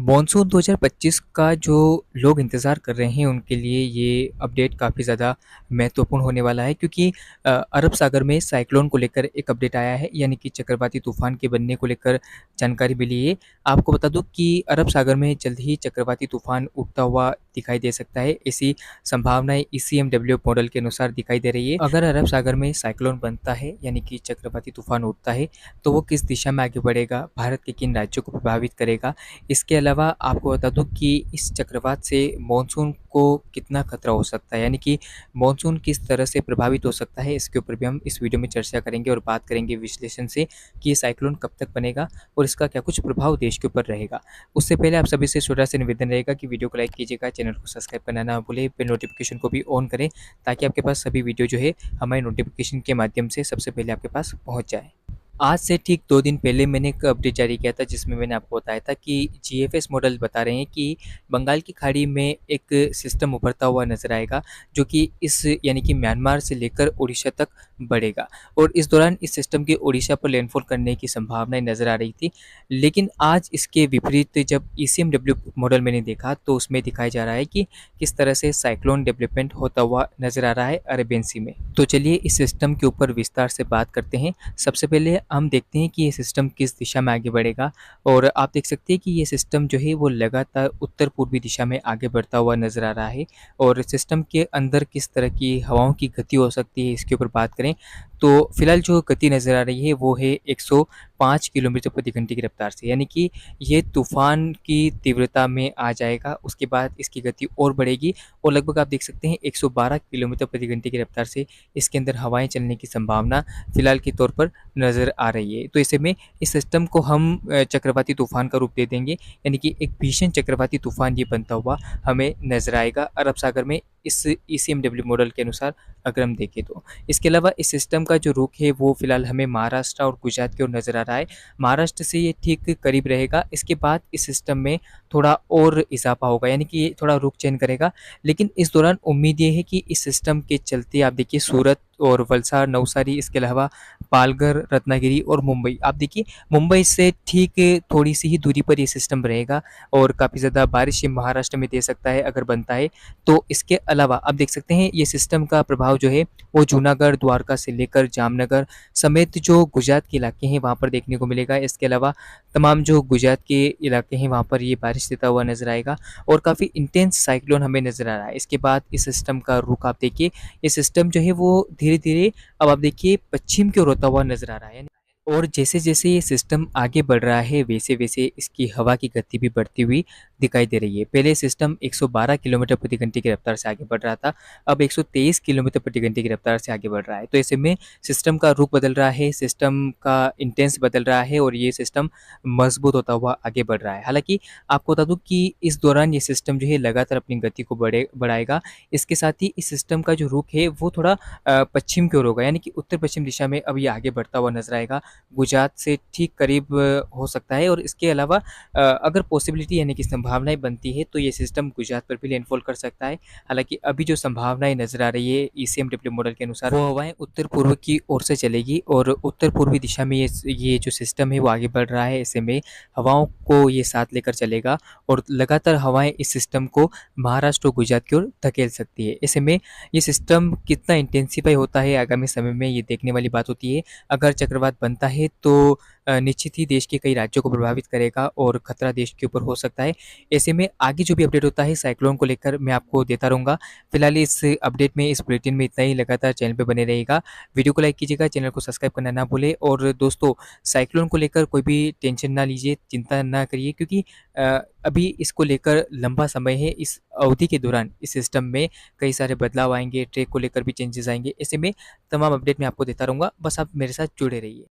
Monsoon 2025 का जो लोग इंतज़ार कर रहे हैं उनके लिए ये अपडेट काफ़ी ज़्यादा महत्वपूर्ण होने वाला है क्योंकि अरब सागर में साइक्लोन को लेकर एक अपडेट आया है, यानी कि चक्रवाती तूफ़ान के बनने को लेकर जानकारी मिली है। आपको बता दूँ कि अरब सागर में जल्द ही चक्रवाती तूफ़ान उठता हुआ दिखाई दे सकता है। ऐसी संभावनाएँ ईसीएमडब्ल्यू मॉडल के अनुसार दिखाई दे रही है। अगर अरब सागर में साइक्लोन बनता है, यानी कि चक्रवाती तूफ़ान उठता है, तो वो किस दिशा में आगे बढ़ेगा, भारत के किन राज्यों को प्रभावित करेगा। इसके अलावा आपको बता दूँ कि इस चक्रवात से मॉनसून को कितना खतरा हो सकता है, यानी कि मॉनसून किस तरह से प्रभावित हो सकता है, इसके ऊपर भी हम इस वीडियो में चर्चा करेंगे और बात करेंगे विश्लेषण से कि ये साइक्लोन कब तक बनेगा और इसका क्या कुछ प्रभाव देश के ऊपर रहेगा। उससे पहले आप सभी से छोटा-सा निवेदन रहेगा कि वीडियो को लाइक कीजिएगा, चैनल को सब्सक्राइब करना ना भूलें, बेल नोटिफ़िकेशन को भी ऑन करें ताकि आपके पास सभी वीडियो जो है हमारे नोटिफ़िकेशन के माध्यम से सबसे पहले आपके पास पहुँच जाए। आज से ठीक 2 दिन पहले मैंने एक अपडेट जारी किया था जिसमें मैंने आपको बताया था कि जीएफएस मॉडल बता रहे हैं कि बंगाल की खाड़ी में एक सिस्टम उभरता हुआ नज़र आएगा, जो कि इस यानी कि म्यांमार से लेकर उड़ीसा तक बढ़ेगा और इस दौरान इस सिस्टम के उड़ीसा पर लैंडफॉल करने की संभावनाएं नज़र आ रही थी। लेकिन आज इसके विपरीत जब ईसीएमडब्ल्यू मॉडल मैंने देखा तो उसमें दिखाया जा रहा है कि किस तरह से साइक्लोन डेवलपमेंट होता हुआ नज़र आ रहा है अरेबियन सी में। तो चलिए इस सिस्टम के ऊपर विस्तार से बात करते हैं। सबसे पहले हम देखते हैं कि ये सिस्टम किस दिशा में आगे बढ़ेगा और आप देख सकते हैं कि ये सिस्टम जो है वो लगातार उत्तर पूर्वी दिशा में आगे बढ़ता हुआ नज़र आ रहा है और सिस्टम के अंदर किस तरह की हवाओं की गति हो सकती है इसके ऊपर बात करें तो फिलहाल जो गति नज़र आ रही है वो है 105 किलोमीटर प्रति घंटे की रफ्तार से, यानी कि ये तूफान की तीव्रता में आ जाएगा। उसके बाद इसकी गति और बढ़ेगी और लगभग आप देख सकते हैं 112 किलोमीटर प्रति घंटे की रफ्तार से इसके अंदर हवाएं चलने की संभावना फिलहाल के तौर पर नज़र आ रही है। तो ऐसे में इस सिस्टम को हम चक्रवाती तूफ़ान का रूप दे देंगे, यानी कि एक भीषण चक्रवाती तूफ़ान ये बनता हुआ हमें नज़र आएगा अरब सागर में इस ईसीएमडब्ल्यू मॉडल के अनुसार अगर हम देखें तो। इसके अलावा इस सिस्टम का जो रुख है वो फिलहाल हमें महाराष्ट्र और गुजरात की ओर नज़र आ रहा है। महाराष्ट्र से ये ठीक करीब रहेगा, इसके बाद इस सिस्टम में थोड़ा और इजाफा होगा, यानी कि ये थोड़ा रुख चेंज करेगा। लेकिन इस दौरान उम्मीद ये है कि इस सिस्टम के चलते आप देखिए सूरत और वलसाड़, नवसारी, इसके अलावा पालघर, रत्नागिरी और मुंबई, आप देखिए मुंबई से ठीक थोड़ी सी ही दूरी पर ये सिस्टम रहेगा और काफ़ी ज़्यादा बारिश ये महाराष्ट्र में दे सकता है अगर बनता है तो। इसके अलावा आप देख सकते हैं ये सिस्टम का प्रभाव जो है वो जूनागढ़, द्वारका से लेकर जामनगर समेत जो गुजरात के इलाके हैं वहाँ पर देखने को मिलेगा। इसके अलावा तमाम जो गुजरात के इलाके हैं वहाँ पर ये बारिश देता हुआ नज़र आएगा और काफ़ी इंटेंस साइक्लोन हमें नज़र आ रहा है। इसके बाद इस सिस्टम का रुख आप देखिए, ये सिस्टम जो है वो धीरे-धीरे अब आप देखिए पश्चिम की ओर होता हुआ नज़र आ रहा है। और जैसे-जैसे ये सिस्टम आगे बढ़ रहा है वैसे-वैसे इसकी हवा की गति भी बढ़ती हुई दिखाई दे रही है। पहले सिस्टम 112 किलोमीटर प्रति घंटे की रफ्तार से आगे बढ़ रहा था, अब 123 किलोमीटर प्रति घंटे की रफ्तार से आगे बढ़ रहा है। तो ऐसे में सिस्टम का रुख बदल रहा है, सिस्टम का इंटेंस बदल रहा है और ये सिस्टम मजबूत होता हुआ आगे बढ़ रहा है। हालाँकि आपको बता दूँ कि इस दौरान ये सिस्टम जो है लगातार अपनी गति को बढ़ाएगा। इसके साथ ही इस सिस्टम का जो रुख है वो थोड़ा पश्चिम की ओर होगा, यानी कि उत्तर-पश्चिम दिशा में अब ये आगे बढ़ता हुआ नज़र आएगा। गुजरात से ठीक करीब हो सकता है और इसके अलावा अगर पॉसिबिलिटी यानी कि संभावनाएँ बनती है तो ये सिस्टम गुजरात पर भी लैंडफॉल कर सकता है। हालाँकि अभी जो संभावनाएँ नज़र आ रही है ईसीएमडब्ल्यू मॉडल के अनुसार वो हवाएँ उत्तर पूर्व की ओर से चलेगी और उत्तर पूर्वी दिशा में ये जो सिस्टम है वो आगे बढ़ रहा है। ऐसे में हवाओं को ये साथ लेकर चलेगा और लगातार हवाएँ इस सिस्टम को महाराष्ट्र और गुजरात की ओर धकेल सकती है। ऐसे में ये सिस्टम कितना इंटेंसिफ़ाई होता है आगामी समय में ये देखने वाली बात होती है। अगर चक्रवात बनता है तो निश्चित ही देश के कई राज्यों को प्रभावित करेगा और खतरा देश के ऊपर हो सकता है। ऐसे में आगे जो भी अपडेट होता है साइक्लोन को लेकर मैं आपको देता रहूँगा। फिलहाल इस अपडेट में, इस बुलेटिन में इतना ही। लगातार चैनल पे बने रहिएगा, वीडियो को लाइक कीजिएगा, चैनल को सब्सक्राइब करना ना भूलें और दोस्तों साइक्लोन को लेकर कोई भी टेंशन ना लीजिए, चिंता ना करिए क्योंकि अभी इसको लेकर लंबा समय है। इस अवधि के दौरान इस सिस्टम में कई सारे बदलाव आएँगे, ट्रैक को लेकर भी चेंजेज़ आएँगे। ऐसे में तमाम अपडेट मैं आपको देता रहूँगा, बस आप मेरे साथ जुड़े रहिए।